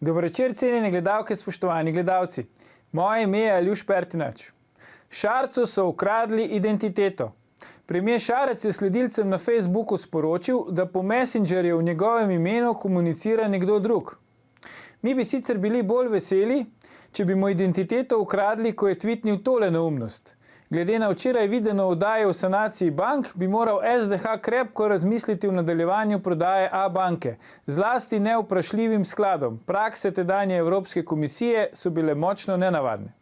Dober večer, cenjene gledalke, spoštovani gledalci. Moje ime je Aljuš Pertinač. Šarcu so ukradli identiteto. Premier Šarec je sledilcem na Facebooku sporočil, da po Messengerju v njegovem imenu komunicira nekdo drug. Mi bi sicer bili bolj veseli, če bi mu identiteto ukradli, ko je tweetnil tole neumnost. Glede na včeraj videno oddajo o sanaciji bank, bi moral SDH krepko razmisliti v nadaljevanju prodaje A-banke, zlasti nevprašljivim skladom. Prakse tedanje Evropske komisije so bile močno nenavadne.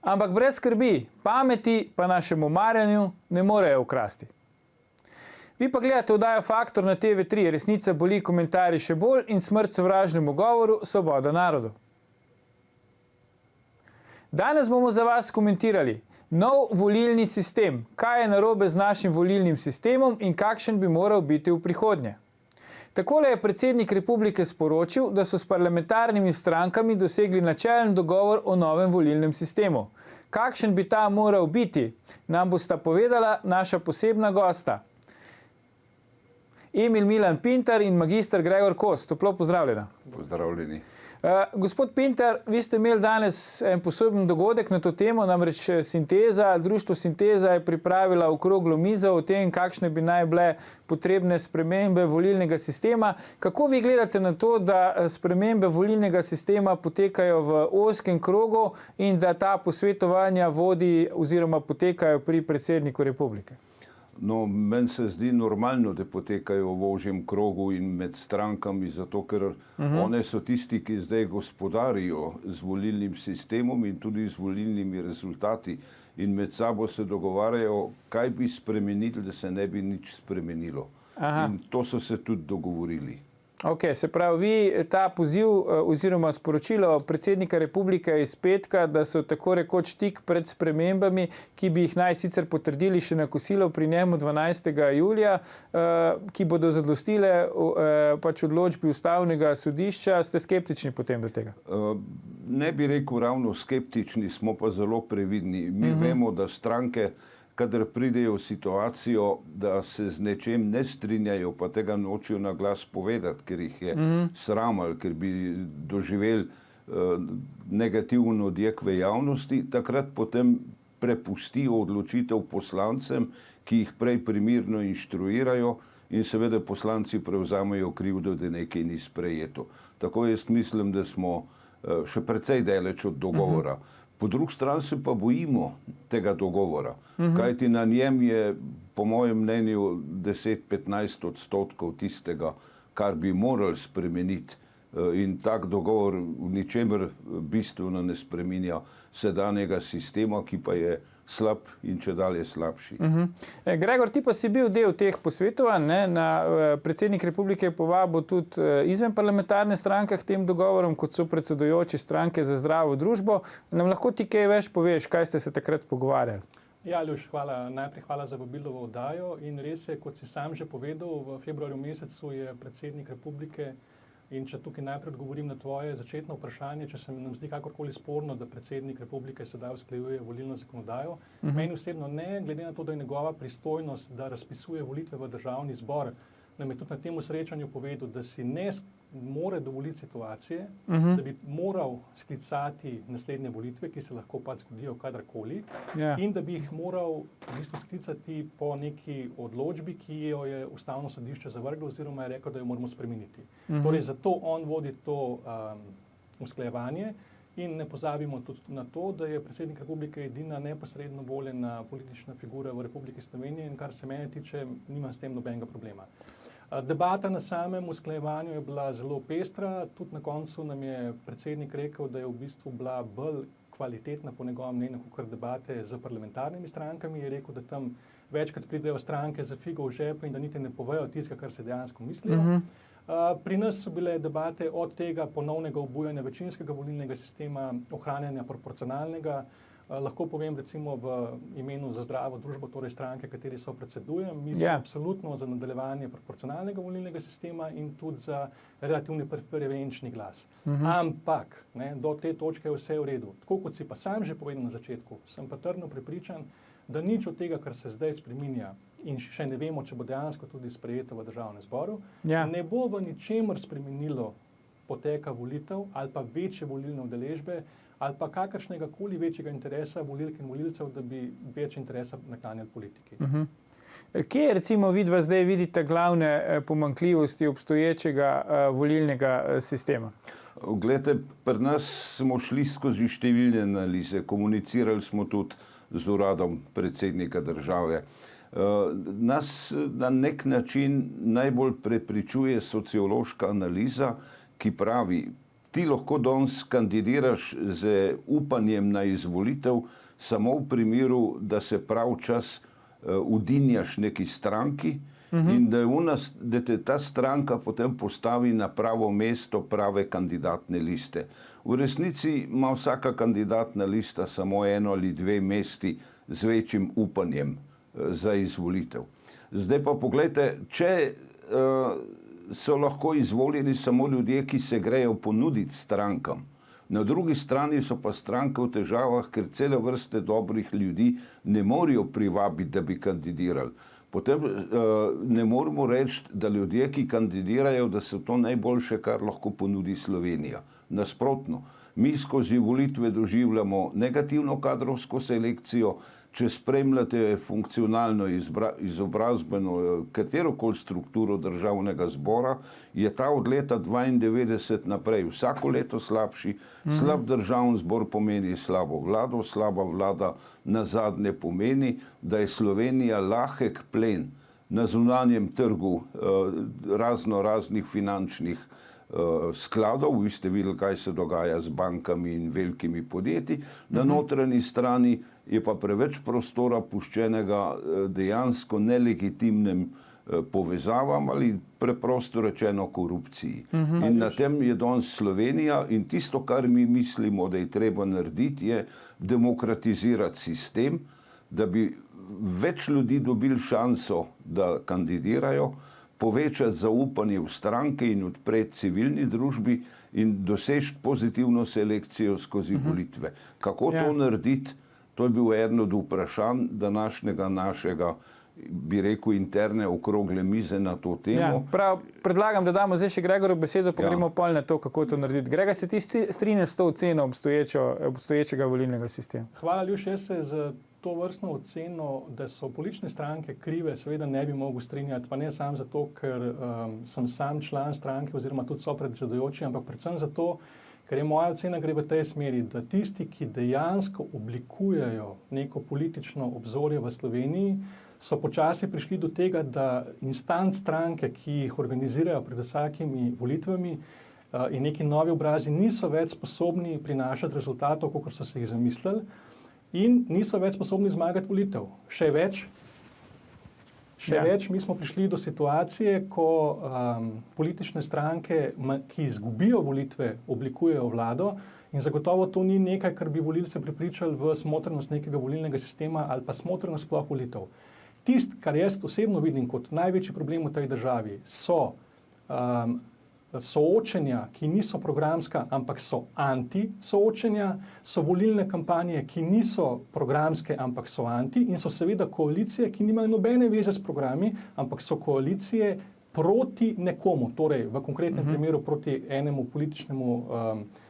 Ampak brez skrbi, pameti pa našemu Marjanu ne morejo ukrasti. Vi pa gledate oddajo Faktor na TV3, resnica boli, komentarji še bolj in smrt sovražnemu govoru, svoboda narodu. Danes bomo za vas komentirali nov volilni sistem, kaj je narobe z našim volilnim sistemom in kakšen bi moral biti v prihodnje. Takole je predsednik republike sporočil, da so s parlamentarnimi strankami dosegli načelen dogovor o novem volilnem sistemu. Kakšen bi ta moral biti, nam bosta povedala naša posebna gosta. Emil Milan Pintar in magister Gregor Kos. Toplo pozdravljena. Pozdravljeni. Gospod Pintar, vi ste imeli danes en poseben dogodek na to temo, namreč Sinteza, društvo Sinteza je pripravila okroglo mizo o tem, kakšne bi naj bile potrebne spremembe volilnega sistema. Kako vi gledate na to, da spremembe volilnega sistema potekajo v ozkem krogu in da ta posvetovanja vodi oziroma potekajo pri predsedniku republike? No, meni se zdi normalno, da potekajo v ožjem krogu in med strankami, zato ker one so tisti, ki zdaj gospodarijo z volilnim sistemom in tudi z volilnimi rezultati in med sabo se dogovarjajo, kaj bi spremenili, da se ne bi nič spremenilo. In to so se tudi dogovorili. Ok, se pravi, vi ta poziv oziroma sporočilo predsednika republike iz petka, da so tako rekoč tik pred spremembami, ki bi jih naj sicer potrdili še na kosilo pri njemu 12. julija, ki bodo zadostile pač odločbi ustavnega sodišča, ste skeptični potem do tega? Ne bi rekel ravno skeptični, smo pa zelo previdni. Mi vemo, da stranke, kadar pridejo v situacijo, da se z nečem ne strinjajo, pa tega nočejo na glas povedati, ker jih je sram ali ker bi doživeli negativen odjek v javnosti, takrat potem prepustijo odločitev poslancem, ki jih prej primirno inštruirajo in seveda poslanci prevzamejo krivdo, da nekaj ni sprejeto. Tako jaz mislim, da smo še precej daleč od dogovora. Po drugi strani se pa bojimo tega dogovora, kajti na njem je, po mojem mnenju, 10-15% tistega, kar bi morali spremeniti. In tak dogovor v ničemer bistveno ne spreminja sedanjega sistema, ki pa je slab in čedalje slabši. Gregor, ti pa si bil del teh posvetovanj, predsednik republike je povabil tudi izven parlamentarne stranke k tem dogovorom, kot so predsedujoči stranke za zdravo družbo. Nam lahko ti kaj več poveš, kaj ste se takrat pogovarjali? Ja, Aljuš, najprej hvala za vabilo v oddajo in res je, kot si sam že povedal, v februarju mesecu je predsednik republike. In če tukaj najprej odgovorim na tvoje začetno vprašanje, če se nam zdi kakorkoli sporno, da predsednik republike sedaj usklajuje volilno zakonodajo, meni osebno ne, glede na to, da je njegova pristojnost, da razpisuje volitve v državni zbor, nam je tudi na tem srečanju povedal, da si ne more dovoliti situacije, da bi moral sklicati naslednje volitve, ki se lahko pač zgodijo kadarkoli, in da bi jih moral v bistvu sklicati po neki odločbi, ki jo je ustavno sodišče zavrglo oziroma je rekel, da jo moramo spremeniti. Torej, zato on vodi to usklajevanje in ne pozabimo tudi na to, da je predsednik republike edina neposredno voljena politična figura v Republiki Sloveniji in kar se mene tiče, nimam s tem nobenega problema. Debata na samem usklajevanju je bila zelo pestra, tudi na koncu nam je predsednik rekel, da je v bistvu bila bolj kvalitetna po njegovem mnenju kot debate z parlamentarnimi strankami. Je rekel, da tam večkrat pridejo stranke za figo v žepu in da niti ne povejo tistega, kar se dejansko mislijo. Pri nas so bile debate od tega ponovnega obujanja večinskega volilnega sistema, ohranjanja proporcionalnega. Lahko povem recimo v imenu za zdravo družbo, torej stranke, kateri so predsedujem, mi smo absolutno za nadaljevanje proporcionalnega volilnega sistema in tudi za relativni preferenčni glas. Ampak do te točke je vse v redu. Tako kot si pa sam že povedal na začetku, sem pa trdno prepričan, da nič od tega, kar se zdaj spreminja in še ne vemo, če bo dejansko tudi sprejeto v državnem zboru, ne bo v ničemer spremenilo poteka volitev ali pa večje volilne udeležbe ali pa kakršnega koli večjega interesa volilk in volilcev, da bi več interesa naklanjali politiki. Kje recimo vidva zdaj vidite glavne pomanjkljivosti obstoječega volilnega sistema? Glejte, pri nas smo šli skozi številne analize, komunicirali smo tudi z uradom predsednika države. Nas na nek način najbolj prepričuje sociološka analiza, ki pravi, ti lahko danes kandidiraš z upanjem na izvolitev samo v primeru, da se prav čas udinjaš neki stranki in da te ta stranka potem postavi na pravo mesto prave kandidatne liste. V resnici ima vsaka kandidatna lista samo eno ali dve mesti z večjim upanjem za izvolitev. Zdaj pa pogledajte, če so lahko izvoljeni samo ljudje, ki se grejo ponuditi strankam. Na drugi strani so pa stranke v težavah, ker cele vrste dobrih ljudi ne morejo privabiti, da bi kandidirali. Potem ne moremo reči, da ljudje, ki kandidirajo, da so to najboljše, kar lahko ponudi Slovenija. Nasprotno, mi skozi volitve doživljamo negativno kadrovsko selekcijo. Če spremljate funkcionalno izobrazbeno katerokoli strukturo državnega zbora, je ta od leta 1992 naprej vsako leto slabši. Slab državni zbor pomeni slabo vlado, slaba vlada nazadnje pomeni, da je Slovenija lahek plen na zunanjem trgu raznih finančnih skladov. Vi ste videli, kaj se dogaja z bankami in velikimi podjetji. Na notranji strani je pa preveč prostora puščenega dejansko nelegitimnim povezavam ali preprosto rečeno korupciji. In na tem je danes Slovenija in tisto, kar mi mislimo, da je treba narediti, je demokratizirati sistem, da bi več ljudi dobili šanso, da kandidirajo, povečati zaupanje v stranke in odpreti civilni družbi in doseči pozitivno selekcijo skozi volitve. Kako to narediti? To je bil eden od vprašanj današnjega našega, bi rekel, interne okrogle mize na to temo. Prav, predlagam, da damo zdaj še Gregorju besedo, pa gremo pol na to, kako to narediti. Gregor, se ti strinjaš s to oceno obstoječega volilnega sistema? Hvala, Ljuš, jaz se z to vrstno oceno, da so politične stranke krive, seveda ne bi mogel strinjati, pa ne samo zato, ker sem sam član stranke oziroma tudi sopredsedujoči, ampak predvsem zato, ker je moja ocena gre v tej smeri, da tisti, ki dejansko oblikujejo neko politično obzorje v Sloveniji, so počasi prišli do tega, da instant stranke, ki jih organizirajo pred vsakimi volitvami in neki novi obrazi, niso več sposobni prinašati rezultatov, kot so se jih zamislili, in niso več sposobni zmagati volitev. Še več, mi smo prišli do situacije, ko politične stranke, ki izgubijo volitve, oblikujejo vlado in zagotovo to ni nekaj, kar bi volilce prepričali v smotrnost nekega volilnega sistema ali pa smotrnost sploh volitev. Tisto, kar jaz osebno vidim kot največji problem v tej državi, so soočenja, ki niso programska, ampak so anti-soočenja, so volilne kampanje, ki niso programske, ampak so anti, in so seveda koalicije, ki nimajo nobene veze s programi, ampak so koalicije proti nekomu, torej v konkretnem primeru proti enemu političnemu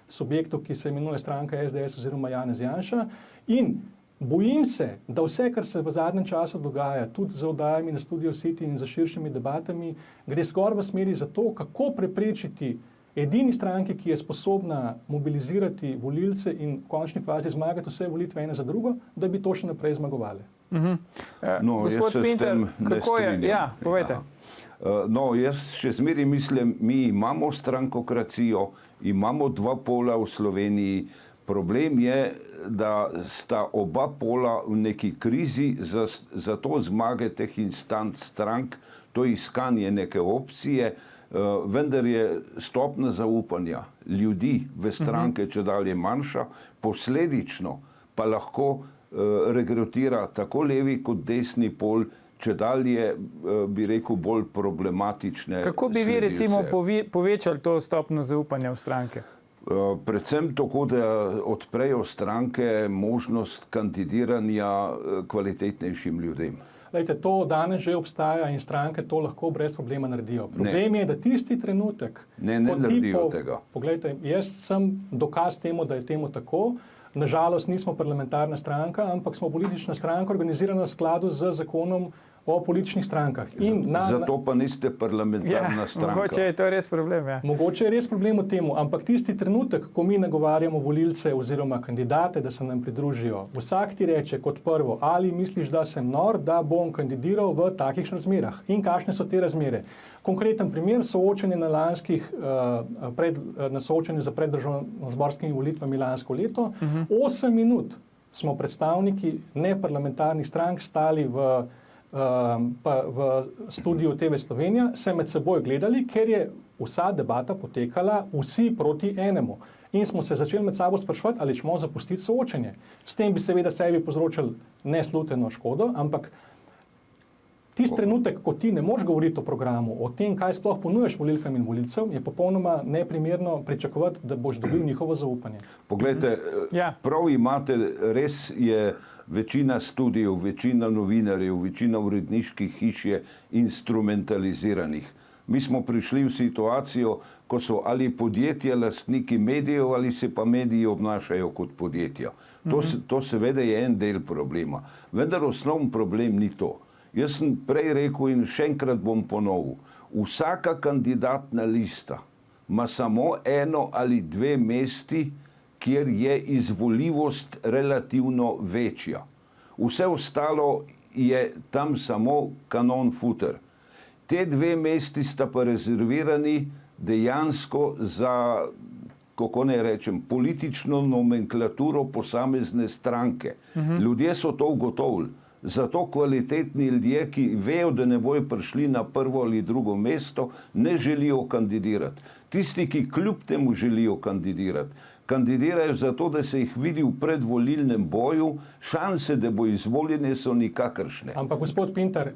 subjektu, ki se imenuje stranka SDS oziroma Janez Janša. In bojim se, da vse, kar se v zadnjem času dogaja, tudi z oddajami na Studio City in za širšimi debatami, gre skoraj v smeri za to, kako preprečiti edini stranki, ki je sposobna mobilizirati volilce in v končni fazi zmagati vse volitve ene za drugo, da bi to še naprej zmagovali. Gospod Pinter, kako je? Ja, povejte. Jaz še zmeraj mislim, mi imamo strankokracijo, imamo dva pola v Sloveniji. Problem je, da sta oba pola v neki krizi, zato zmage teh instant strank, to iskanje neke opcije, vendar je stopnja zaupanja ljudi v stranke čedalje manjša, posledično pa lahko regrutira tako levi kot desni pol, čedalje, bi rekel, bolj problematične sledilce. Kako bi vi recimo povečali to stopnjo zaupanja v stranke? Predvsem tako, da odprejo stranke možnost kandidiranja kvalitetnejšim ljudem. Lejte, to danes že obstaja in stranke to lahko brez problema naredijo. Problem je, da tisti trenutek, Ne naredijo tega. Poglejte, jaz sem dokaz temu, da je temu tako. Nažalost nismo parlamentarna stranka, ampak smo politična stranka, organizirana v skladu z zakonom o političnih strankah. Zato pa niste parlamentarna stranka. Mogoče je to res problem. Ja. Mogoče je res problem v tem, ampak tisti trenutek, ko mi nagovarjamo volilce oziroma kandidate, da se nam pridružijo, vsak ti reče kot prvo, ali misliš, da sem nor, da bom kandidiral v takih razmerah in kakšne so te razmere. Konkreten primer, soočenje na soočenju za preddržavnozborskimi volitvami lansko leto. 8 minut smo predstavniki neparlamentarnih strank stali v studiu TV Slovenija, se med seboj gledali, ker je vsa debata potekala vsi proti enemu. In smo se začeli med sabo spraševati, ali ćemo zapustiti soočenje. S tem bi seveda sebi povzročili nesluteno škodo, ampak tisti trenutek, ko ti ne moreš govoriti o programu, o tem, kaj sploh ponujaš volilkam in volilcem, je popolnoma neprimerno pričakovati, da boš dobil njihovo zaupanje. Poglejte, prav imate, res je večina studijev, večina novinarjev, večina uredniških hiš je instrumentaliziranih. Mi smo prišli v situacijo, ko so ali podjetja lastniki medijev ali se pa mediji obnašajo kot podjetja. To seveda je en del problema. Vendar osnovni problem ni to. Jaz sem prej rekel in še enkrat bom ponovil. Vsaka kandidatna lista ima samo eno ali dve mesti, kjer je izvoljivost relativno večja. Vse ostalo je tam samo kanon futer. Te dve mesti sta pa rezervirani dejansko za, kako ne rečem, politično nomenklaturo posamezne stranke. Ljudje so to ugotovili. Zato kvalitetni ljudje, ki vejo, da ne bojo prišli na prvo ali drugo mesto, ne želijo kandidirati. Tisti, ki kljub temu želijo kandidirati, kandidirajo zato, da se jih vidi v predvolilnem boju, šanse, da bo izvoljene, so nikakršne. Ampak gospod Pintar,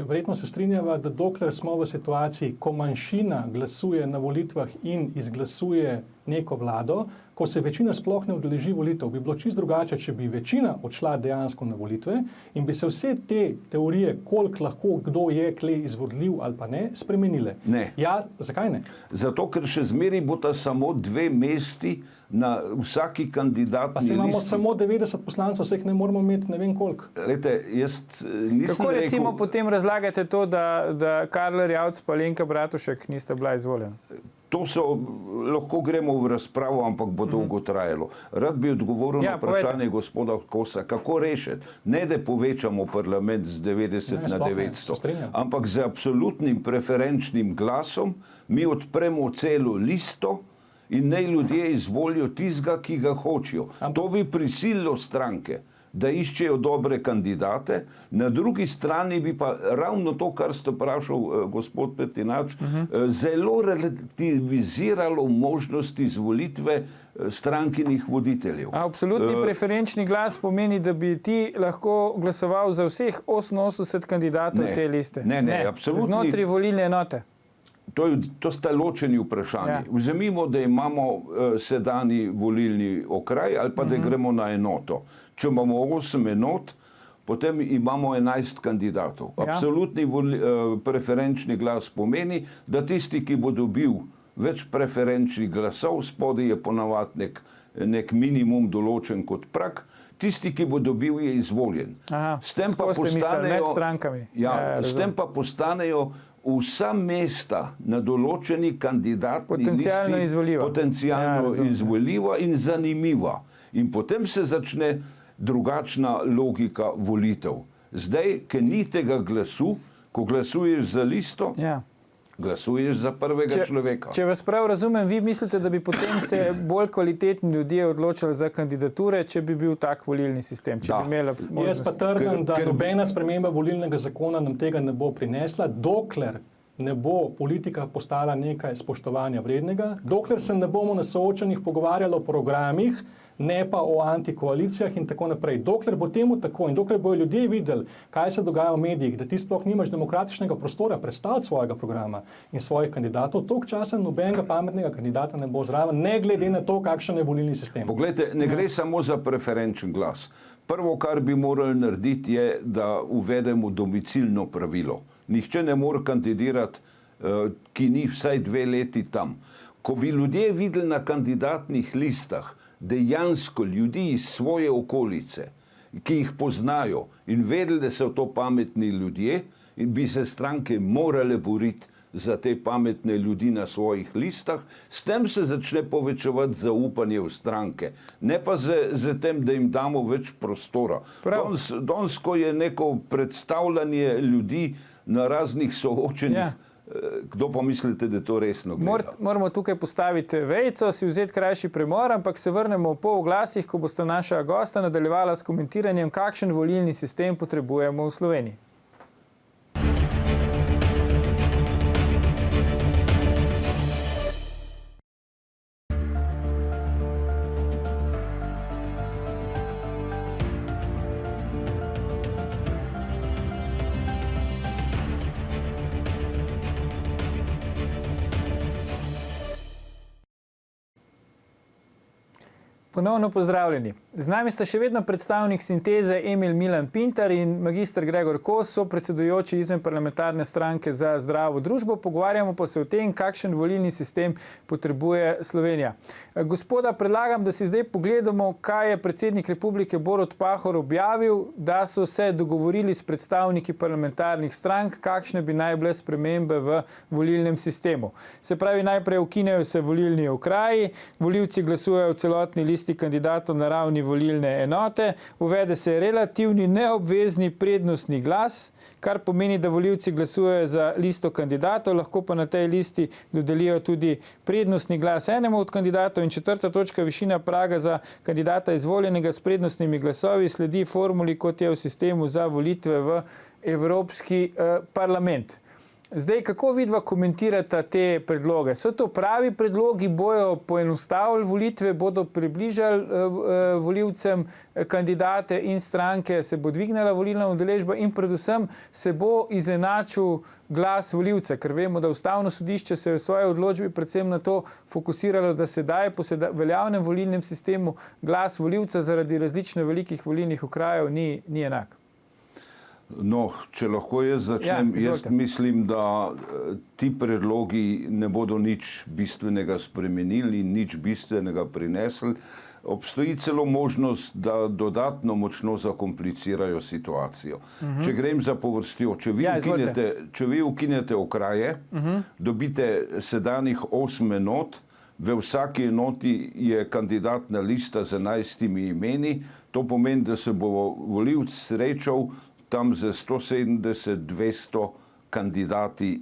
verjetno se strinjava, da dokler smo v situaciji, ko manjšina glasuje na volitvah in izglasuje neko vlado, ko se večina sploh ne udeleži volitev, bi bilo čisto drugače, če bi večina odšla dejansko na volitve in bi se vse te teorije, koliko lahko kdo je kle izvoljiv ali pa ne, spremenile. Ne. Ja, zakaj ne? Zato, ker še zmeraj bosta samo dve mesti na vsaki kandidatni listi. Pa imamo samo 90 poslancev, vseh ne moramo imeti ne vem koliko. Lejte, jaz nisem Kako recimo rekel... potem razlagate to, da Karl Erjavec pa Alenka Bratušek nista bila izvoljena? To lahko gremo v razpravo, ampak bo dolgo trajalo. Rad bi odgovoril na vprašanje gospoda Kosa, kako rešiti. Ne, da povečamo parlament z 90 na 900, ampak z absolutnim preferenčnim glasom mi odpremo celo listo in naj ljudje izvolijo tistega, ki ga hočejo. To bi prisililo stranke, da iščejo dobre kandidate, na drugi strani bi pa ravno to, kar ste vprašal gospod Petinač, zelo relativiziralo možnost izvolitve strankinih voditeljev. Absolutni preferenčni glas pomeni, da bi ti lahko glasoval za vseh 88 kandidatov te liste. Ne, absolutni. Znotraj volilne enote. To sta ločeni vprašanji. Vzemimo, da imamo sedanji volilni okraj ali pa da gremo na enoto. Če imamo 8 enot, potem imamo 11 kandidatov. Absolutni preferenčni glas pomeni, da tisti, ki bo dobil več preferenčnih glasov, spodaj je ponavadi nek minimum določen kot prag, tisti, ki bo dobil, je izvoljen. S tem pa postanejo vsa mesta na določeni kandidatni listi potencialno izvoljiva in zanimiva. In potem se začne drugačna logika volitev. Zdaj, ker ni tega glasu, ko glasuješ za listo, glasuješ za prvega človeka. Če vas prav razumem, vi mislite, da bi potem se bolj kvalitetni ljudje odločili za kandidature, če bi bil tak volilni sistem? Jaz pa trdim, da nobena sprememba volilnega zakona nam tega ne bo prinesla, dokler ne bo politika postala nekaj spoštovanja vrednega, dokler se ne bomo na soočenjih pogovarjali o programih, ne pa o antikoalicijah in tako naprej. Dokler bo temu tako in dokler bojo ljudje videli, kaj se dogaja v medijih, da ti sploh nimaš demokratičnega prostora predstaviti svojega programa in svojih kandidatov, toliko časa nobenega pametnega kandidata ne bo zraven, ne glede na to, kakšen je volilni sistem. Poglejte, ne gre samo za preferenčen glas. Prvo, kar bi morali narediti, je, da uvedemo domicilno pravilo. Nihče ne more kandidirati, ki ni vsaj 2 leti tam. Ko bi ljudje videli na kandidatnih listah dejansko ljudi iz svoje okolice, ki jih poznajo in vedeli, da so to pametni ljudje, in bi se stranke morale boriti za te pametne ljudi na svojih listah, s tem se začne povečevati zaupanje v stranke, ne pa z tem, da jim damo več prostora. Danes, ko je neko predstavljanje ljudi na raznih soočenjih, kdo pa mislite, da to resno gleda? Moramo tukaj postaviti vejico, si vzeti krajši premor, ampak se vrnemo po oglasih, ko bosta naša gosta nadaljevala s komentiranjem, kakšen volilni sistem potrebujemo v Sloveniji. Ponovno pozdravljeni. Z nami sta še vedno predstavnik Sinteze Emil Milan Pintar in magister Gregor Kos, sopredsedujoči izvenparlamentarne stranke Za zdravo družbo. Pogovarjamo pa se o tem, kakšen volilni sistem potrebuje Slovenija. Gospoda, predlagam, da si zdaj pogledamo, kaj je predsednik republike Borut Pahor objavil, da so se dogovorili s predstavniki parlamentarnih strank, kakšne bi naj bile spremembe v volilnem sistemu. Se pravi, najprej ukinejo se volilni okraji, volivci glasujejo v celotni listi kandidatov na ravni volilne enote, uvede se relativni neobvezni prednostni glas, kar pomeni, da volivci glasujejo za listo kandidatov, lahko pa na tej listi dodelijo tudi prednostni glas enemu od kandidatov. In 4. točka, višina praga za kandidata izvoljenega s prednostnimi glasovi sledi formuli, kot je v sistemu za volitve v Evropski parlament. Zdaj, kako vidva komentirata te predloge? So to pravi predlogi, bojo poenostavili volitve, bodo približali volivcem kandidate in stranke, se bo dvignila volilna udeležba in predvsem se bo izenačil glas volivca, ker vemo, da Ustavno sodišče se je v svoji odločbi predvsem na to fokusiralo, da sedaj po veljavnem volilnem sistemu glas volivca zaradi različno velikih volilnih okrajev ni enak. No, če lahko jaz začnem, jaz mislim, da ti predlogi ne bodo nič bistvenega spremenili in nič bistvenega prinesli. Obstoji celo možnost, da dodatno močno zakomplicirajo situacijo. Če grem za povrstjo, če vi ukinete okraje, dobite sedanjih 8 enot, v vsaki enoti je kandidatna lista z 11 imeni, to pomeni, da se bo volivec srečal tam za 170-200 kandidati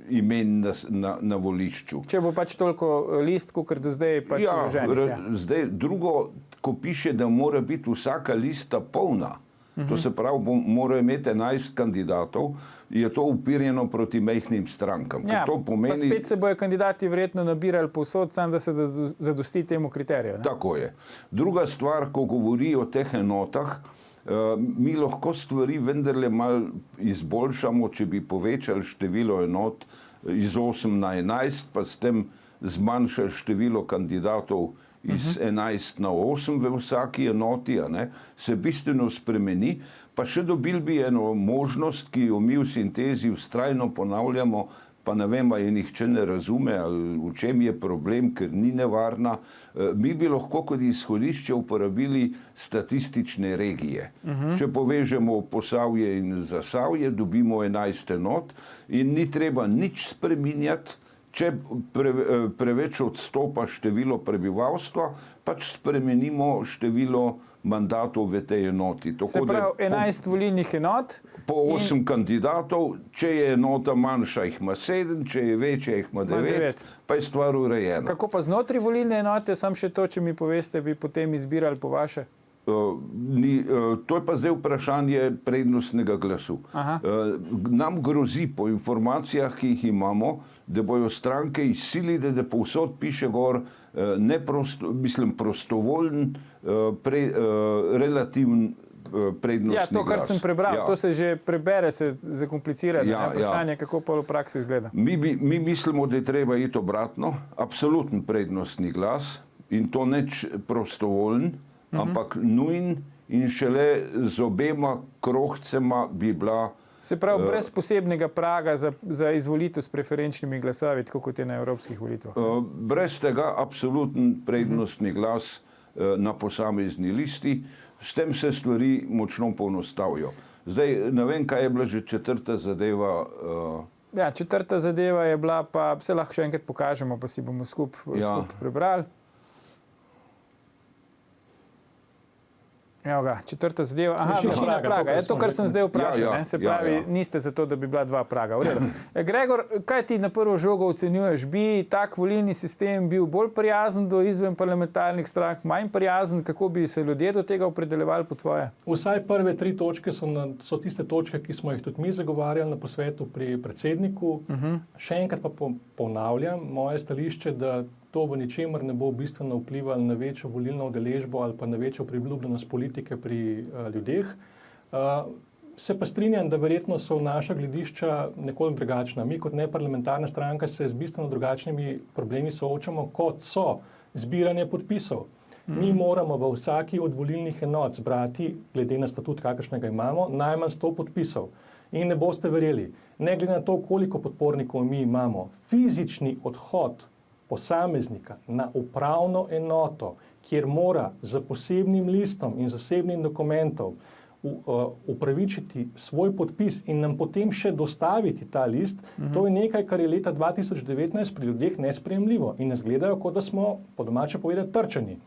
imen na volišču. Če bo pač toliko list, kot do zdaj pač vloženih. Zdaj drugo, ko piše, da mora biti vsaka lista polna, to se pravi, mora imeti 11 kandidatov, je to upirjeno proti majhnim strankam. Ja, pa spet se bojo kandidati verjetno nabirali povsod, samo da se zadosti temu kriteriju. Tako je. Druga stvar, ko govori o teh enotah, mi lahko stvari vendarle malo izboljšamo, če bi povečali število enot iz 8 na 11, pa s tem zmanjšali število kandidatov iz 11 na 8 v vsaki enoti, se bistveno spremeni, pa še dobili bi eno možnost, ki jo mi v Sintezi vztrajno ponavljamo, pa ne vem, ali nihče ne razume, ali v čem je problem, ker ni nevarna. Mi bi lahko kot izhodišče uporabili statistične regije. Če povežemo Posavje in Zasavje, dobimo 11 enot in ni treba nič spreminjati. Če preveč odstopa število prebivalstva, pač spremenimo število mandatov v tej enoti. Se pravi, 11 volilnih enot? Po 8 kandidatov, če je enota manjša, jih ima 7, če je večja, jih ima 9, pa je stvar urejena. Kako pa znotraj volilne enote, sam še to, če mi poveste, bi potem izbirali po vaše? To je pa zdaj vprašanje prednostnega glasu. Nam grozi po informacijah, ki jih imamo, da bojo stranke izsilili, da povsod piše gor prostovoljen, relativen prednostni glas. Ja, to, kar sem prebral, to se že prebere, se zakomplicira, vprašanje, kako pa v praksi izgleda. Mi mislimo, da je treba iti obratno, absoluten prednostni glas in to neč prostovoljen, ampak nujen in šele z obema krohcema bi bila. Se pravi, brez posebnega praga za izvolitev s preferenčnimi glasovi, tako kot je na evropskih volitvah. Brez tega absoluten prednostni glas na posamezni listi, s tem se stvari močno poenostavijo. Zdaj, ne vem, kaj je bila že četrta zadeva. Ja, četrta zadeva je bila, pa se lahko še enkrat pokažemo, pa si bomo skupaj prebrali. Evo ga, četrta zadeva. Aha, višina praga. Je to, kar sem zdaj vprašal. Se pravi, niste za to, da bi bila 2 praga. V redu. Gregor, kaj ti na prvo žogo ocenjuješ? Bi tak volilni sistem bil bolj prijazen do izven parlamentarnih strank, manj prijazen? Kako bi se ljudje do tega opredeljevali po tvoje? Vsaj prve 3 točke so tiste točke, ki smo jih tudi mi zagovarjali na posvetu pri predsedniku. Še enkrat pa ponavljam moje stališče, da to v ničemer ne bo bistveno vplivalo na večjo volilno udeležbo ali pa na večjo priljubljenost politike pri ljudeh. Se pa strinjam, da verjetno so naša gledišča nekoliko drugačna. Mi kot neparlamentarna stranka se z bistveno drugačnimi problemi soočamo, kot so zbiranje podpisov. Mi moramo v vsaki od volilnih enot zbrati, glede na statut, kakršnega imamo, najmanj 100 podpisov. In ne boste verjeli, ne glede na to, koliko podpornikov mi imamo, fizični odhod posameznika na upravno enoto, kjer mora za posebnim listom in zasebnim dokumentom upravičiti svoj podpis in nam potem še dostaviti ta list, to je nekaj, kar je leta 2019 pri ljudeh nesprejemljivo in nas gledajo, kot da smo, po domače povedati, trčeni.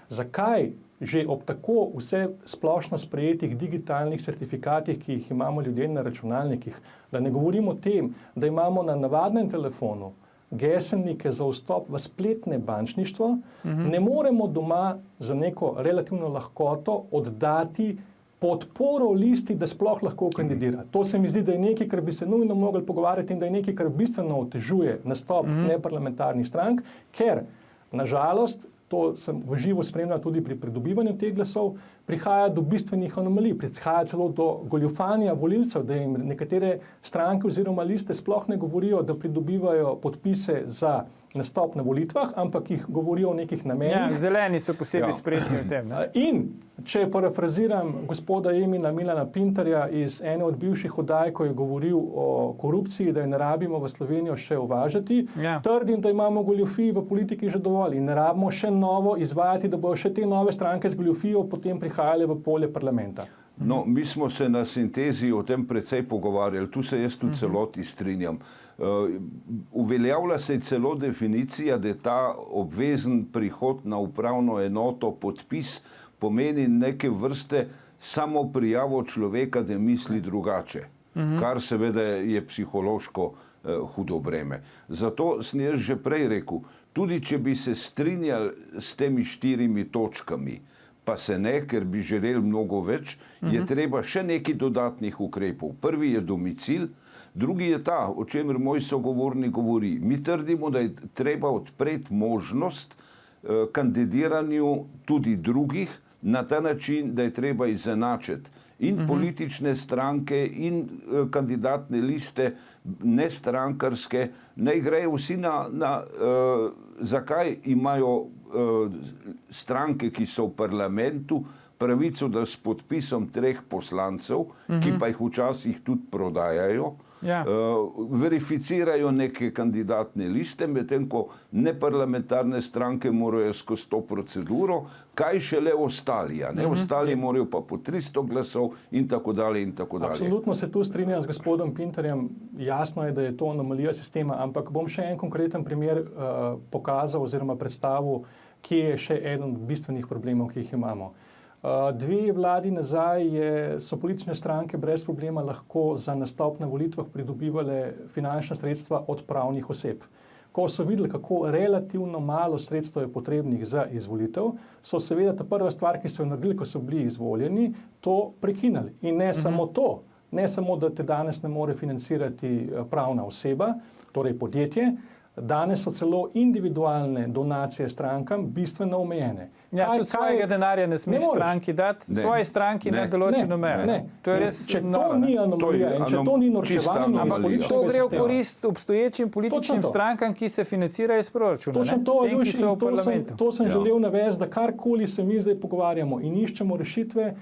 Zakaj že ob tako vse splošno sprejetih digitalnih certifikatih, ki jih imamo ljudje na računalnikih, da ne govorimo o tem, da imamo na navadnem telefonu GSM-nike za vstop v spletne bančništvo, ne moremo doma za neko relativno lahkoto oddati podporo listi, da sploh lahko kandidira. To se mi zdi, da je nekaj, kar bi se nujno mogli pogovarjati in da je nekaj, kar bistveno otežuje nastop neparlamentarnih strank, ker, nažalost, to sem v živo spremljal tudi pri pridobivanju teh glasov, prihaja do bistvenih anomalij, prihaja celo do goljufanja volilcev, da jim nekatere stranke oziroma liste sploh ne govorijo, da pridobivajo podpise za nastop na volitvah, ampak jih govorijo o nekih namenih. Ja, zeleni so posebej spretni v tem. Ne? In če parafraziram gospoda Emila Milana Pintarja iz ene od bivših oddaj, ko je govoril o korupciji, da je ne rabimo v Slovenijo še uvažati, trdim, da imamo goljufij v politiki že dovolj in ne rabimo še novo izvajati, da bodo še te nove stranke z goljufijo potem prihajale v polje parlamenta. No, mi smo se na Sintezi o tem precej pogovarjali, tu se jaz tudi celoti strinjam. Uveljavlja se celo definicija, da ta obvezen prihod na upravno enoto, podpis, pomeni neke vrste samo prijavo človeka, da misli drugače, kar seveda je psihološko hudo breme. Zato sem jaz že prej rekel, tudi če bi se strinjali s temi 4 točkami, pa se ne, ker bi želeli mnogo več, je treba še nekaj dodatnih ukrepov. Prvi je domicil, drugi je ta, o čemer moj sogovornik govori. Mi trdimo, da je treba odpreti možnost kandidiranju tudi drugih na ta način, da je treba izenačiti in politične stranke in kandidatne liste, nestrankarske, naj grejo vsi zakaj imajo stranke, ki so v parlamentu, pravico, da s podpisom 3 poslancev, ki pa jih včasih tudi prodajajo, verificirajo neke kandidatne liste, medtem ko neparlamentarne stranke morajo skozi to proceduro, kaj šele ostali. Ostali morajo pa po 300 glasov in tako dalje in tako dalje. Absolutno se tu strinjam z gospodom Pintarjem. Jasno je, da je to anomalija sistema, ampak bom še en konkreten primer pokazal oziroma predstavil, kje je še eden od bistvenih problemov, ki jih imamo. 2 vladi nazaj so politične stranke brez problema lahko za nastop na volitvah pridobivale finančna sredstva od pravnih oseb. Ko so videli, kako relativno malo sredstev je potrebnih za izvolitev, so seveda ta prva stvar, ki so jo naredili, ko so bili izvoljeni, to prekinili. In ne samo to, ne samo, da te danes ne more financirati pravna oseba, torej podjetje, Danes so celo individualne donacije strankam bistveno omejene. Ja, tudi svojega denarja ne smeš stranki dati, svoji stranki na določeno mejo. To je res če noro, to ni anomalija in če to ni norčevanje iz političnega to gre v sistema. korist obstoječim političnim strankam, ki se financirajo iz proračuna. Točno to, tem, ki so v parlamentu. to sem želel navesti, da karkoli se mi zdaj pogovarjamo in iščemo rešitve,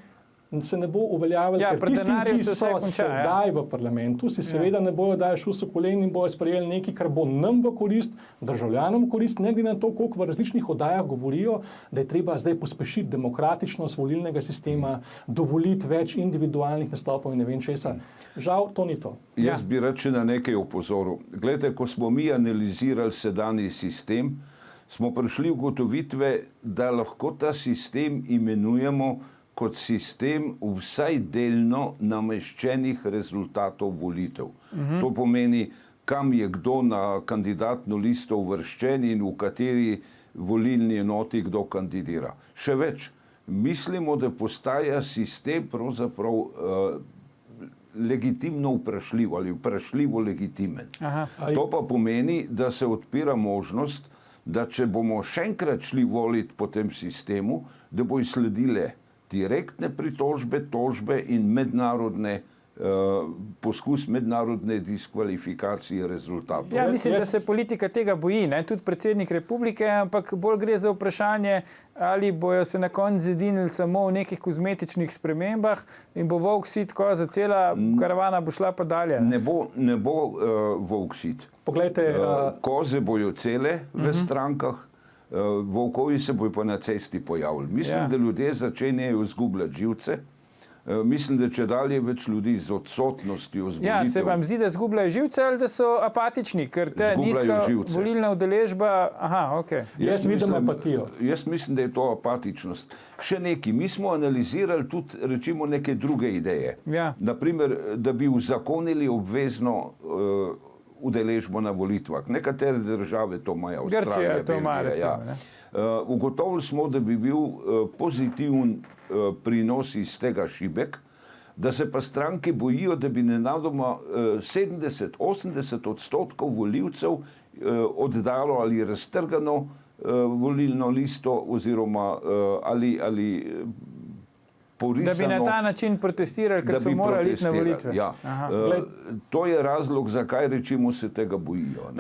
se ne bo uveljavljalo, ker tisti, ki so sedaj v parlamentu, si seveda ne bojo dali šus v kolen in bojo sprejeli nekaj, kar bo nam v korist, državljanom v korist, ne glede na to, koliko v različnih oddajah govorijo, da je treba zdaj pospešiti demokratičnost volilnega sistema, dovoliti več individualnih nastopov in ne vem česa. Žal, to ni to. Jaz bi rad še na nekaj opozoril. Glejte, ko smo mi analizirali sedanji sistem, smo prišli v ugotovitve, da lahko ta sistem imenujemo kot sistem vsaj delno nameščenih rezultatov volitev. To pomeni, kam je kdo na kandidatno listo uvrščen in v kateri volilni enoti kdo kandidira. Še več, mislimo, da postaja sistem pravzaprav legitimno vprašljiv ali vprašljivo legitimen. To pa pomeni, da se odpira možnost, da če bomo še enkrat šli voliti po tem sistemu, da bo sledile direktne pritožbe, tožbe in poskus mednarodne diskvalifikacije rezultatov. Ja, mislim, da se politika tega boji, ne? Tudi predsednik republike, ampak bolj gre za vprašanje, ali bojo se na koncu zedinili samo v nekih kozmetičnih spremembah in bo volk sit koza, cela karavana bo šla pa dalje. Ne bo volk sit. Poglejte, koze bojo cele v strankah, volkovi se bojo pa na cesti pojavili. Mislim, da ljudje začenjajo izgubljati živce. Mislim, da če dalje več ljudi z odsotnostjo z volitev. Ja, se vam zdi, da izgubljajo živce ali da so apatični, ker te nizka volilna udeležba... Aha, ok. Jaz vidim apatijo. Jaz mislim, da je to apatičnost. Še nekaj, mi smo analizirali tudi, rečimo, neke druge ideje. Naprimer, da bi uzakonili obvezno udeležbo na volitvah. Nekatere države to imajo, Avstralija, Belgija. Ugotovili smo, da bi bil pozitiven prinos iz tega šibek, da se pa stranke bojijo, da bi nenadoma 70-80% volivcev oddalo ali raztrgano volilno listo oziroma ali porisano. Da bi na ta način protestirali, ker so morali iti na volitve. Ja. To je razlog, zakaj rečimo se tega bojijo.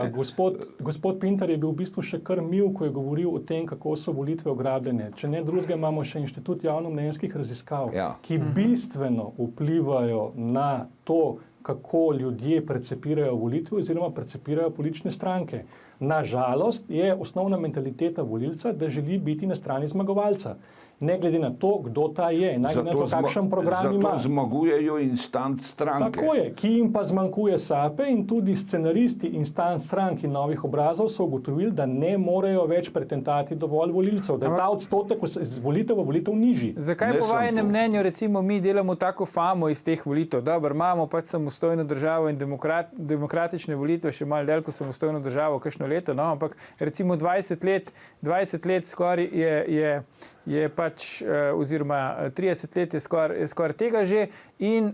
Gospod Pintar je bil v bistvu še kar mil, ko je govoril o tem, kako so volitve ugrabljene. Če ne drugega, imamo še Inštitut javnomnenjskih raziskav, ki bistveno vplivajo na to, kako ljudje percepirajo volitve oziroma percepirajo politične stranke. Na žalost je osnovna mentaliteta volilca, da želi biti na strani zmagovalca. Ne glede na to, kdo ta je, ne glede na to, kakšen program ima. Zato zmagujejo instant stranke. Tako je, ki jim pa zmanjkuje sape in tudi scenaristi instant strank in novih obrazov so ugotovili, da ne morejo več pretentati dovolj volilcev, da je ta odstotek iz volitev v volitev nižji. Zakaj po vašem mnenju recimo mi delamo tako famo iz teh volitev? Dobro, imamo pač samostojno državo in demokratične volitve, še malo dalj, ko samostojno državo, kakšno leto, no, ampak recimo 20 let skoraj je pač, oziroma 30 let je skoraj tega že in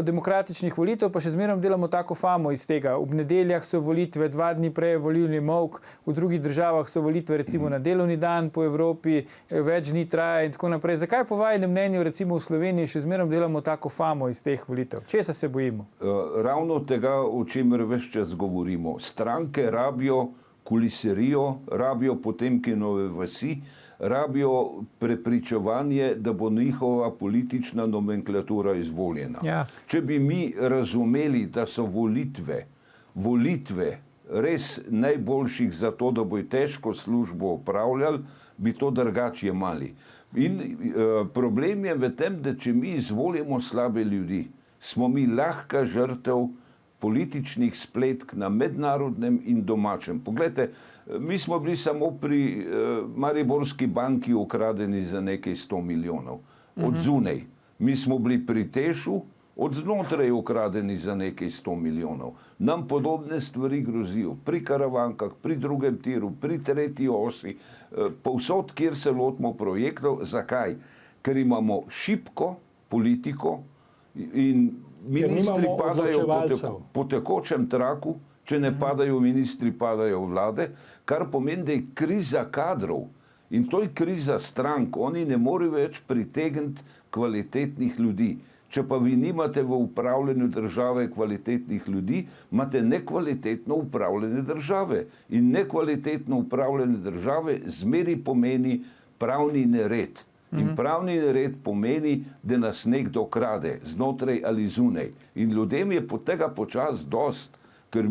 demokratičnih volitev, pa še zmeraj delamo tako famo iz tega. V nedeljah so volitve, 2 dni prej je volilni molk, v drugih državah so volitve recimo na delovni dan po Evropi, več dni traja in tako naprej. Zakaj po vašem mnenju recimo v Sloveniji še zmeraj delamo tako famo iz teh volitev? Česa se bojimo? Ravno tega, o čemer ves čas govorimo. Stranke rabijo kuliserijo, rabijo Potemkinove vasi, rabijo prepričevanje, da bo njihova politična nomenklatura izvoljena. Če bi mi razumeli, da so volitve res najboljših za to, da bojo težko službo opravljali, bi to drugače jemali. In problem je v tem, da če mi izvolimo slabe ljudi, smo mi lahka žrtev političnih spletk na mednarodnem in domačem. Poglejte, mi smo bili samo pri Mariborski banki ukradeni za nekaj 100 milijonov. Od zunaj. Mi smo bili pri Tešu od znotraj ukradeni za nekaj 100 milijonov. Nam podobne stvari grozijo. Pri Karavankah, pri drugem tiru, pri tretji osi, povsod, kjer se lotimo projektov. Zakaj? Ker imamo šibko politiko in ministri padajo po tekočem traku, če ne padajo ministri, padajo vlade, kar pomeni, da je kriza kadrov. In to je kriza strank. Oni ne morejo več pritegniti kvalitetnih ljudi. Če pa vi nimate v upravljanju države kvalitetnih ljudi, imate nekvalitetno upravljanje države. In nekvalitetno upravljanje države zmeri pomeni pravni nered. In pravni nered pomeni, da nas nekdo krade, znotraj ali zunaj. In ljudem je pod tega počas dost, ker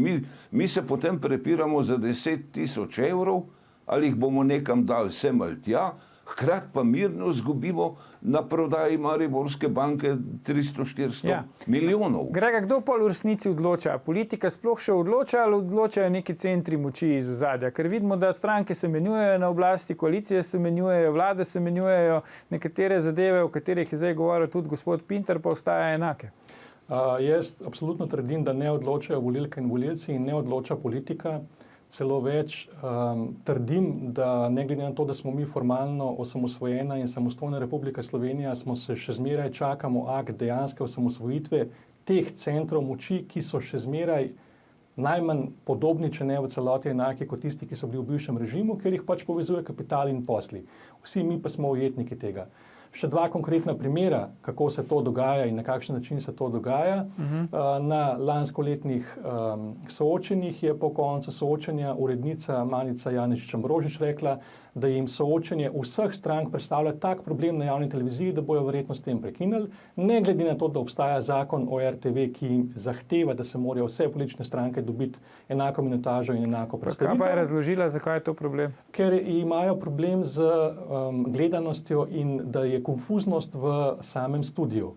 mi se potem prepiramo za 10.000 evrov, ali jih bomo nekam dali sem ali tja, hkrati pa mirno zgubimo na prodaji Mariborske banke 300-400 milijonov. Grega, kdo pa v resnici odloča? Politika sploh še odloča ali odločajo neki centri moči iz ozadja? Ker vidimo, da stranke se menjujejo na oblasti, koalicije se menjujejo, vlade se menjujejo, nekatere zadeve, o katerih je zdaj govoril tudi gospod Pintar, pa ostajajo enake. Jaz absolutno trdim, da ne odločajo volilke in volilci in ne odloča politika. Celo več trdim, da ne glede na to, da smo mi formalno osamosvojena in samostojna Republika Slovenija, smo se še zmeraj čakamo akt dejanske osamosvojitve teh centrov moči, ki so še zmeraj najmanj podobni, če ne v celoti enaki kot tisti, ki so bili v bivšem režimu, ker jih pač povezuje kapital in posli. Vsi mi pa smo ujetniki tega. Še dva konkretna primera, kako se to dogaja in na kakšen način se to dogaja. Na lanskoletnih soočenjih je po koncu soočenja urednica Manica Janežič-Ambrožič rekla, da jim soočenje vseh strank predstavlja tak problem na javni televiziji, da bojo verjetno s tem prekinili, ne glede na to, da obstaja zakon o RTV, ki jim zahteva, da se morajo vse politične stranke dobiti enako minutažo in enako predstavitev. Kaj pa je razložila, zakaj je to problem? Ker imajo problem z gledanostjo in da je konfuznost v samem studiu.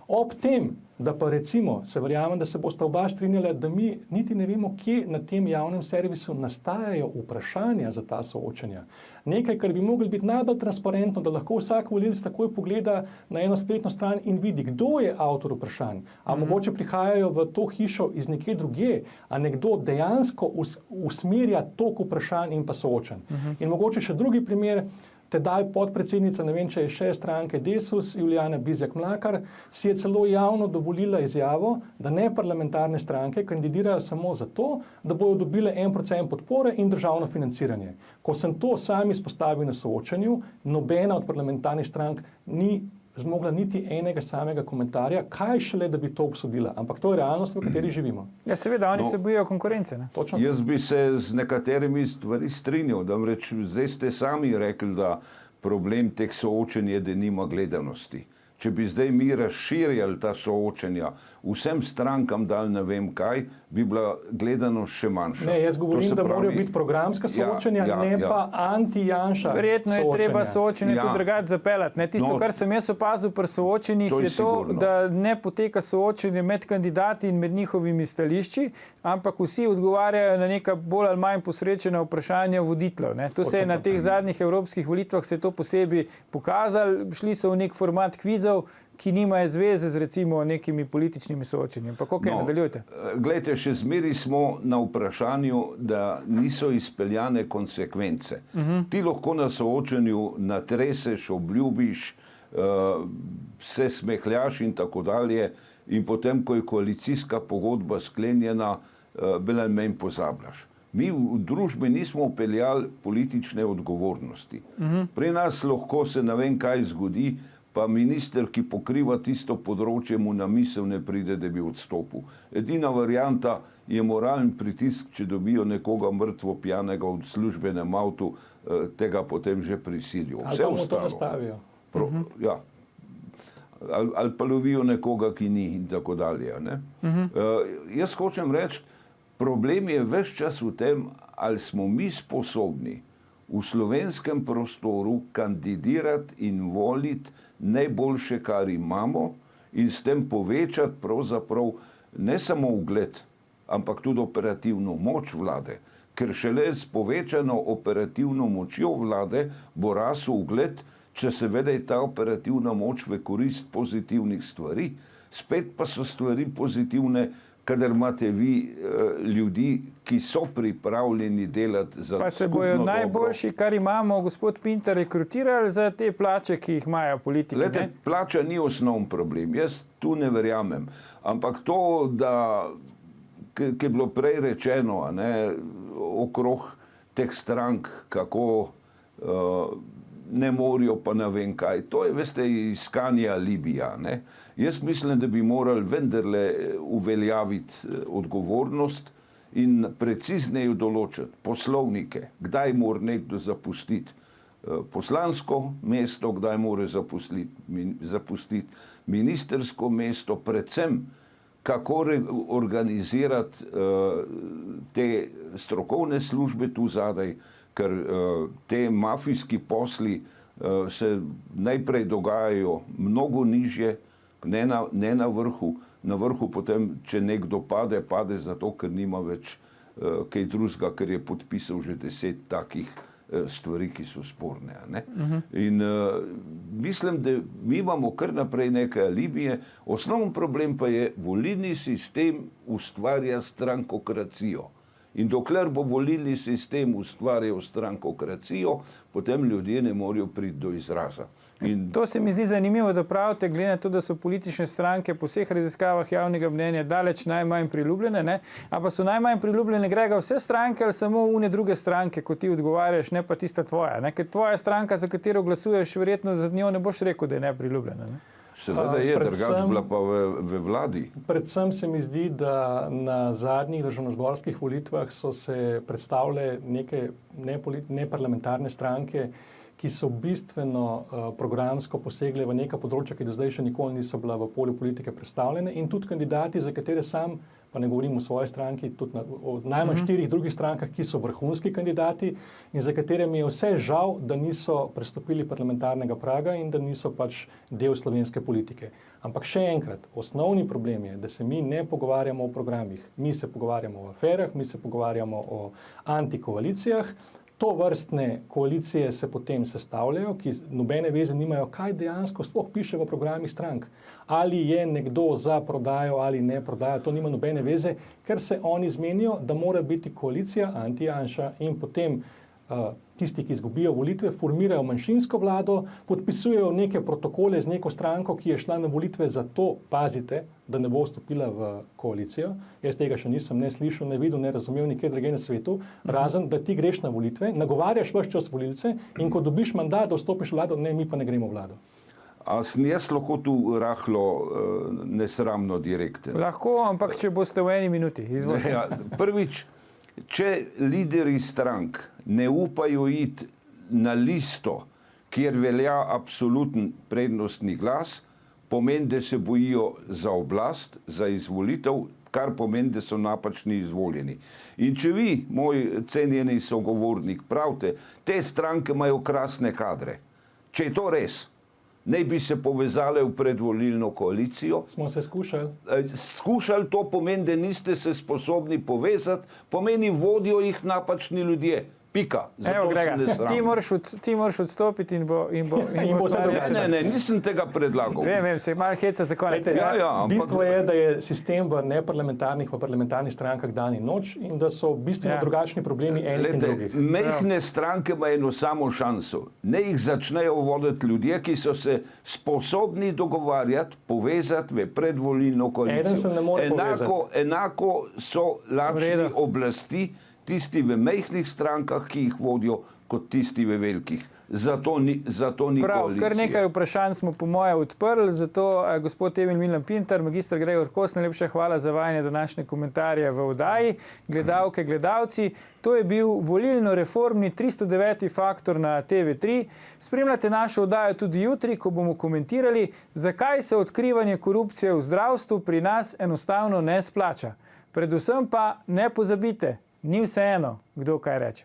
Ob tem, da pa recimo, se verjamem, da se boste oba strinjali, da mi niti ne vemo, kje na tem javnem servisu nastajajo vprašanja za ta soočenja. Nekaj, kar bi mogli biti najbolj transparentno, da lahko vsak volivec takoj pogleda na eno spletno stran in vidi, kdo je avtor vprašanj. A mogoče prihajajo v to hišo iz nekje drugje, a nekdo dejansko usmerja tok vprašanj in pa soočenj. In mogoče še drugi primer, tedaj podpredsednica, ne vem, če je še stranke Desus, Julijana Bizjak-Mlakar, si je celo javno dovolila izjavo, da ne parlamentarne stranke kandidirajo samo zato, da bodo dobile 1% podpore in državno financiranje. Ko sem to sam izpostavil na soočenju, nobena od parlamentarnih strank ni zmogla niti enega samega komentarja, kaj šele, da bi to obsodila. Ampak to je realnost, v kateri živimo. Ja, seveda, oni se bojijo konkurence. Ne? Točno. Jaz bi se z nekaterimi stvari strinjal, da zdaj ste sami rekli, da problem teh soočenj je, da nima gledanosti. Če bi zdaj mi razširjali ta soočenja, vsem strankam dali ne vem kaj, bi bila gledanost še manjša. Ne, jaz govorim, da morajo biti programska soočenja, ne pa anti-Janša. Verjetno je treba soočenje tudi drugače zapeljati. Tisto, kar sem jaz opazil pri soočenjih, je to, da ne poteka soočenje med kandidati in med njihovimi stališči, ampak vsi odgovarjajo na neka bolj ali manj posrečena vprašanja voditeljev. To se je na teh zadnjih evropskih volitvah se to posebej pokazalo. Šli so v nek format kvizov, ki nimajo zveze z recimo nekimi političnimi soočenji. Pa kako nadaljujete? Glejte, še zmeri smo na vprašanju, da niso izpeljane konsekvence. Ti lahko na soočenju natreseš, obljubiš, se smehljaš in tako dalje, in potem, ko je koalicijska pogodba sklenjena, bolj ali manj pozabljaš. Mi v družbi nismo upeljali politične odgovornosti. Pri nas lahko se ne vem kaj zgodi, pa minister, ki pokriva tisto področje, mu na misel ne pride, da bi odstopil. Edina varianta je moralni pritisk, če dobijo nekoga mrtvo pijanega v službenem avtu, tega potem že prisilijo. Ali pa mu to nastavijo. Ja. Ali pa lovijo nekoga, ki ni in tako dalje. Jaz hočem reči, problem je ves čas v tem, ali smo mi sposobni v slovenskem prostoru kandidirati in voliti najboljše, kar imamo, in s tem povečati pravzaprav ne samo ugled, ampak tudi operativno moč vlade. Ker šele s povečano operativno močjo vlade bo rasel ugled, če seveda je ta operativna moč v korist pozitivnih stvari. Spet pa so stvari pozitivne, kadar imate vi ljudi, ki so pripravljeni delati za skupno dobro. Pa se bojo najboljši, kar imamo, gospod Pintar, rekrutirali za te plače, ki jih imajo politiki. Glede, plača ni osnovni problem, jaz tu ne verjamem. Ampak to, da ki je bilo prej rečeno, a ne, okrog teh strank, kako ne morajo pa ne vem kaj. To je, veste, iskanje alibija. Ne. Jaz mislim, da bi morali vendarle uveljaviti odgovornost in precizneje določiti poslovnike, kdaj mora nekdo zapustiti poslansko mesto, kdaj mora zapustiti ministersko mesto, predvsem kako organizirati te strokovne službe tu zadaj, ker te mafijski posli se najprej dogajajo mnogo nižje, ne na vrhu. Na vrhu potem, če nekdo pade zato, ker nima več kaj drugega, ker je podpisal že 10 takih stvari, ki so sporne. Ne? In mislim, da mi imamo kar naprej neke alibije. Osnovni problem pa je, volilni sistem ustvarja strankokracijo. In dokler bo volilni sistem ustvarjal strankokracijo, potem ljudje ne morejo priti do izraza. In to se mi zdi zanimivo, da pravite, glede na to, da so politične stranke po vseh raziskavah javnega mnenja daleč najmanj priljubljene, ne? A pa so najmanj priljubljene, Grega, vse stranke ali samo une druge stranke, ko ti odgovarjaš, ne pa tista tvoja. Ne? Ker tvoja stranka, za katero glasuješ, verjetno za njo ne boš rekel, da je nepriljubljena. Ne? Seveda je, drugače bila pa v vladi. Predvsem se mi zdi, da na zadnjih državnozborskih volitvah so se predstavile neke neparlamentarne stranke, ki so bistveno programsko posegle v neka področja, ki do zdaj še nikoli niso bila v polju politike predstavljene, in tudi kandidati, za katere sam, pa ne govorim o svoji stranki, tudi o najmanj 4 drugih strankah, ki so vrhunski kandidati in za katere mi je vse žal, da niso prestopili parlamentarnega praga in da niso pač del slovenske politike. Ampak še enkrat, osnovni problem je, da se mi ne pogovarjamo o programih, mi se pogovarjamo o aferah, mi se pogovarjamo o antikoalicijah. To vrstne koalicije se potem sestavljajo, ki nobene veze nimajo, kaj dejansko sploh piše v programih strank. Ali je nekdo za prodajo ali ne prodajo, to nima nobene veze, ker se oni zmenijo, da mora biti koalicija anti-Janša in potem tisti, ki izgubijo volitve, formirajo manjšinsko vlado, podpisujejo neke protokole z neko stranko, ki je šla na volitve zato, pazite, da ne bo vstopila v koalicijo. Jaz tega še nisem ne slišal, ne videl, ne razumel nikjer drugje na svetu, razen da ti greš na volitve, nagovarjaš ves čas volilce in ko dobiš mandat, da vstopiš v vlado, ne, mi pa ne gremo v vlado. A sem jaz lahko tu rahlo nesramno direkten? Lahko, ampak če boste v 1 minuti. Izvolite. Ja, prvič, če lideri strank ne upajo iti na listo, kjer velja absoluten prednostni glas, pomeni, da se bojijo za oblast, za izvolitev, kar pomeni, da so napačni izvoljeni. In če vi, moj cenjeni sogovornik, pravite, te stranke imajo krasne kadre, če je to res, naj bi se povezale v predvolilno koalicijo. Smo se skušali. Skušali, to pomeni, da niste se sposobni povezati, pomeni, vodijo jih napačni ljudje. Pika. Evo, Grega, ti moraš odstopiti in bo vse drugače. Ne, nisem tega predlagal. Vem, se malo heca za konec. Bistvo je, da je sistem v neparlamentarnih, v parlamentarnih strankah dan in noč in da so bistveno drugačni problemi enih in drugih. Majhne stranke imajo eno samo šanso. Ne jih začnejo voditi ljudje, ki so se sposobni dogovarjati, povezati v predvolilno koalicijo. Eden se ne more povezati. Enako so lačni oblasti, tisti v majhnih strankah, ki jih vodijo, kot tisti v velikih. Zato ni koalicije. Kar nekaj vprašanj smo po moje odprli, zato gospod Emil Milan Pintar, magistr Gregor Kos, najlepša hvala za vajine današnje komentarje v oddaji. Gledalke, gledalci, to je bil volilno-reformni 309. faktor na TV3. Spremljate našo oddajo tudi jutri, ko bomo komentirali, zakaj se odkrivanje korupcije v zdravstvu pri nas enostavno ne splača. Predvsem pa ne pozabite, ni vseeno, kdo kaj reče.